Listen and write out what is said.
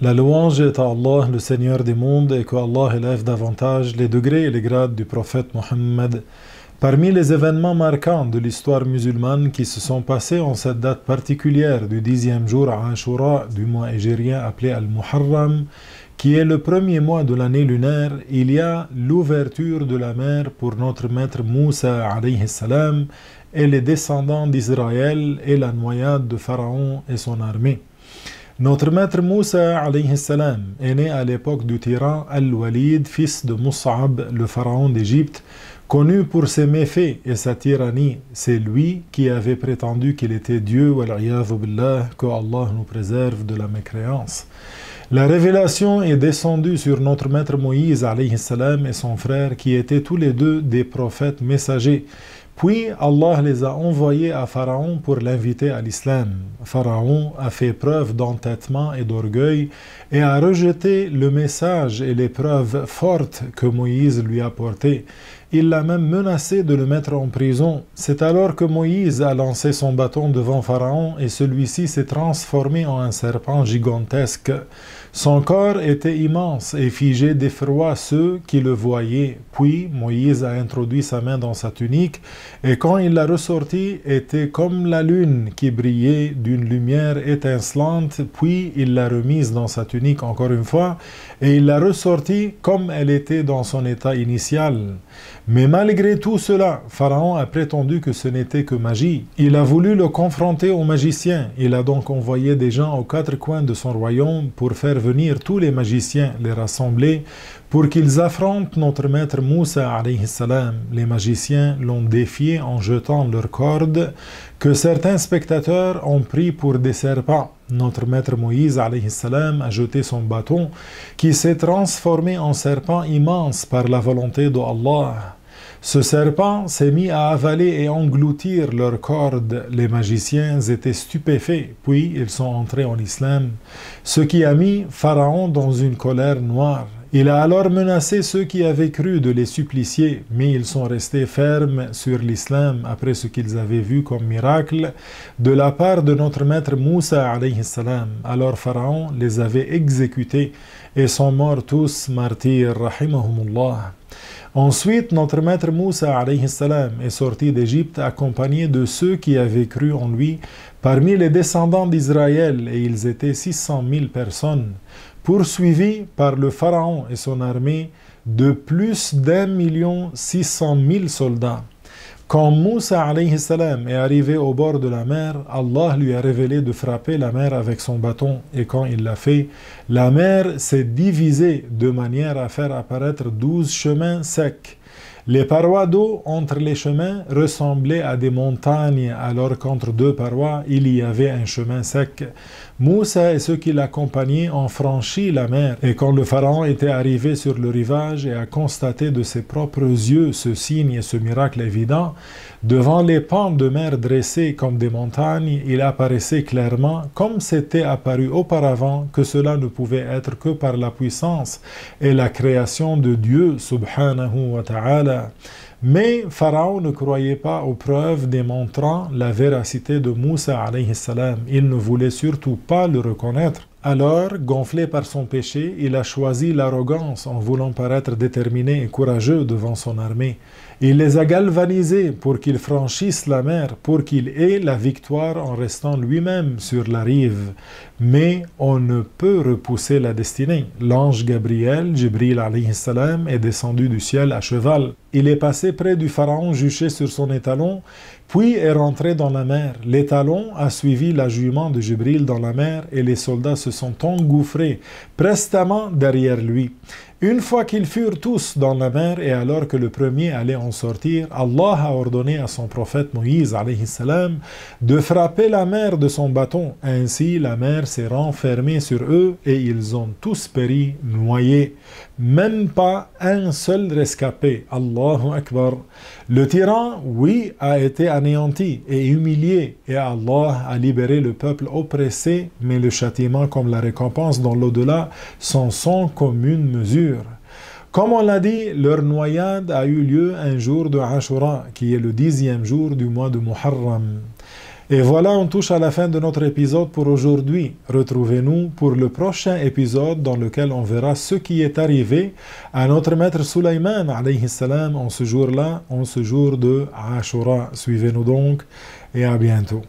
La louange est à Allah, le Seigneur des mondes, et que Allah élève davantage les degrés et les grades du prophète Mohammed. Parmi les événements marquants de l'histoire musulmane qui se sont passés en cette date particulière du 10e jour à Ashura du mois hégérien appelé Al-Muharram, qui est le premier mois de l'année lunaire, il y a l'ouverture de la mer pour notre maître Moussa alayhi salam et les descendants d'Israël et la noyade de Pharaon et son armée. Notre maître Moussa alayhi salam est né à l'époque du tyran Al-Walid, fils de Mus'ab, le pharaon d'Égypte, connu pour ses méfaits et sa tyrannie. C'est lui qui avait prétendu qu'il était Dieu, wal'iyadhu billah, que Allah nous préserve de la mécréance. La révélation est descendue sur notre maître Moïse alayhi salam et son frère qui étaient tous les deux des prophètes messagers. Puis Allah les a envoyés à Pharaon pour l'inviter à l'islam. Pharaon a fait preuve d'entêtement et d'orgueil et a rejeté le message et les preuves fortes que Moïse lui a apportées. Il l'a même menacé de le mettre en prison. C'est alors que Moïse a lancé son bâton devant Pharaon et celui-ci s'est transformé en un serpent gigantesque. Son corps était immense et figé d'effroi ceux qui le voyaient. Puis Moïse a introduit sa main dans sa tunique et quand il l'a ressortie, était comme la lune qui brillait d'une lumière étincelante. Puis il l'a remise dans sa tunique encore une fois et il l'a ressortie comme elle était dans son état initial. Mais malgré tout cela, Pharaon a prétendu que ce n'était que magie. Il a voulu le confronter aux magiciens. Il a donc envoyé des gens aux quatre coins de son royaume pour faire venir tous les magiciens, les rassembler, pour qu'ils affrontent notre maître Moussa alayhi salam. Les magiciens l'ont défié en jetant leurs cordes, que certains spectateurs ont pris pour des serpents. Notre maître Moïse alayhi salam a jeté son bâton, qui s'est transformé en serpent immense par la volonté d'Allah. Ce serpent s'est mis à avaler et engloutir leurs cordes. Les magiciens étaient stupéfaits, puis ils sont entrés en islam, ce qui a mis Pharaon dans une colère noire. Il a alors menacé ceux qui avaient cru de les supplicier, mais ils sont restés fermes sur l'islam après ce qu'ils avaient vu comme miracle de la part de notre maître Moussa alayhi salam. Alors Pharaon les avait exécutés et sont morts tous martyrs, rahimahumullah. Ensuite, notre maître Moussa alayhi salam est sorti d'Égypte accompagné de ceux qui avaient cru en lui parmi les descendants d'Israël, et ils étaient 600 000 personnes, poursuivis par le pharaon et son armée de plus d'1,6 million soldats. Quand Moussa alayhi salam est arrivé au bord de la mer, Allah lui a révélé de frapper la mer avec son bâton. Et quand il l'a fait, la mer s'est divisée de manière à faire apparaître 12 chemins secs. Les parois d'eau entre les chemins ressemblaient à des montagnes, alors qu'entre deux parois, il y avait un chemin sec. Moussa et ceux qui l'accompagnaient ont franchi la mer. Et quand le pharaon était arrivé sur le rivage et a constaté de ses propres yeux ce signe et ce miracle évident, devant les pans de mer dressés comme des montagnes, il apparaissait clairement, comme c'était apparu auparavant, que cela ne pouvait être que par la puissance et la création de Dieu, subhanahu wa ta'ala. Mais Pharaon ne croyait pas aux preuves démontrant la véracité de Moussa alayhi salam. Il ne voulait surtout pas le reconnaître. Alors, gonflé par son péché, il a choisi l'arrogance en voulant paraître déterminé et courageux devant son armée. Il les a galvanisés pour qu'ils franchissent la mer, pour qu'il ait la victoire en restant lui-même sur la rive. Mais on ne peut repousser la destinée. L'ange Gabriel, Jibril alayhi salam, est descendu du ciel à cheval. Il est passé près du pharaon juché sur son étalon, puis est rentré dans la mer. L'étalon a suivi la jument de Jibril dans la mer et les soldats se sont engouffrés prestement derrière lui. Une fois qu'ils furent tous dans la mer et alors que le premier allait en sortir, Allah a ordonné à son prophète Moïse alayhi salam de frapper la mer de son bâton. Ainsi, la mer s'est renfermée sur eux et ils ont tous péri noyés. Même pas un seul rescapé. Allahu Akbar. Le tyran, oui, a été anéanti et humilié et Allah a libéré le peuple oppressé, mais le châtiment comme la récompense dans l'au-delà sont sans commune mesure. Comme on l'a dit, leur noyade a eu lieu un jour de Ashura, qui est le 10e jour du mois de Muharram. Et voilà, on touche à la fin de notre épisode pour aujourd'hui. Retrouvez-nous pour le prochain épisode dans lequel on verra ce qui est arrivé à notre maître Sulaiman alayhi salam en ce jour-là, en ce jour de Ashura. Suivez-nous donc et à bientôt.